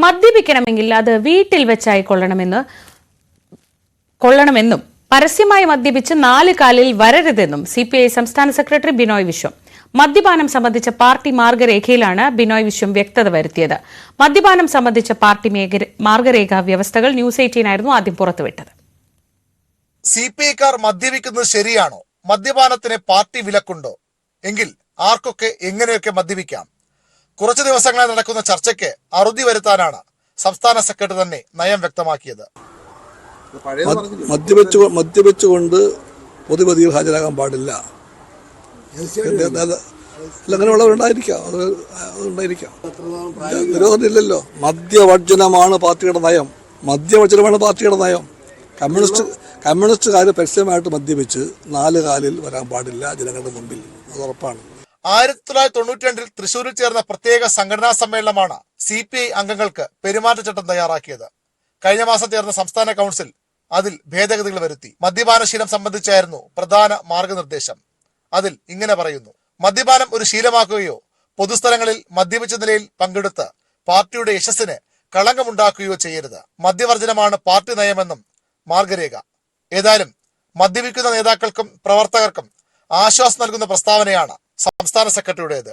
മദ്യപിക്കണമെങ്കിൽ അത് വീട്ടിൽ വെച്ചായി കൊള്ളണമെന്നും പരസ്യമായി മദ്യപിച്ച് 4 കാലിൽ വരരുതെന്നും CPI സംസ്ഥാന സെക്രട്ടറി ബിനോയ് വിശ്വം. മദ്യപാനം സംബന്ധിച്ച പാർട്ടി മാർഗരേഖയിലാണ് ബിനോയ് വിശ്വം വ്യക്തത വരുത്തിയത്. മദ്യപാനം സംബന്ധിച്ച പാർട്ടി മാർഗരേഖ വ്യവസ്ഥകൾ ന്യൂസ് 18 ആയിരുന്നു ആദ്യം പുറത്തുവിട്ടത്. CPIക്കാർ മദ്യപിക്കുന്നത് ശരിയാണോ? മദ്യപാനത്തിന് പാർട്ടി വിലക്കുണ്ടോ? എങ്കിൽ ആർക്കൊക്കെ എങ്ങനെയൊക്കെ മദ്യപിക്കാം? കുറച്ചു ദിവസങ്ങളായി നടക്കുന്ന ചർച്ചയ്ക്ക് അറുതി വരുത്താനാണ് സംസ്ഥാന സെക്രട്ടറി തന്നെ നയം വ്യക്തമാക്കിയത്. മദ്യപിച്ചുകൊണ്ട് പൊതുവേദിയിൽ ഹാജരാകാൻ പാടില്ല. അങ്ങനെയുള്ളവരുണ്ടായിരിക്കാം, അതുണ്ടായിരിക്കാം. നിരോധനമില്ലല്ലോ. മദ്യവർജനമാണ് പാർട്ടിയുടെ നയം. മദ്യവർജനമാണ് പാർട്ടിയുടെ നയം. കമ്മ്യൂണിസ്റ്റുകാർ പരസ്യമായിട്ട് മദ്യപിച്ച് 4 കാലിൽ വരാൻ പാടില്ല ജനങ്ങളുടെ മുമ്പിൽ. അത് ഉറപ്പാണ്. 1992 തൃശൂരിൽ ചേർന്ന പ്രത്യേക സംഘടനാ സമ്മേളനമാണ് CPI അംഗങ്ങൾക്ക് പെരുമാറ്റച്ചട്ടം തയ്യാറാക്കിയത്. കഴിഞ്ഞ മാസം ചേർന്ന സംസ്ഥാന കൗൺസിൽ അതിൽ ഭേദഗതികൾ വരുത്തി. മദ്യപാനശീലം സംബന്ധിച്ചായിരുന്നു പ്രധാന മാർഗനിർദ്ദേശം. അതിൽ ഇങ്ങനെ പറയുന്നു: മദ്യപാനം ഒരു ശീലമാക്കുകയോ പൊതുസ്ഥലങ്ങളിൽ മദ്യപിച്ച നിലയിൽ പങ്കെടുത്ത് പാർട്ടിയുടെ യശസ്സിന് കളങ്കമുണ്ടാക്കുകയോ ചെയ്യരുത്. മദ്യവർജനമാണ് പാർട്ടി നയമെന്നും മാർഗരേഖ. ഏതായാലും മദ്യപിക്കുന്ന നേതാക്കൾക്കും പ്രവർത്തകർക്കും ആശ്വാസം നൽകുന്ന പ്രസ്താവനയാണ് സംസ്ഥാന സെക്രട്ടറിയുടേത്.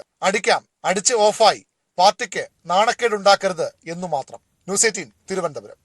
അടിച്ച് ഓഫായി പാർട്ടിക്ക് നാണക്കേടുണ്ടാക്കരുത് എന്നു മാത്രം. ന്യൂസ് 18 തിരുവനന്തപുരം.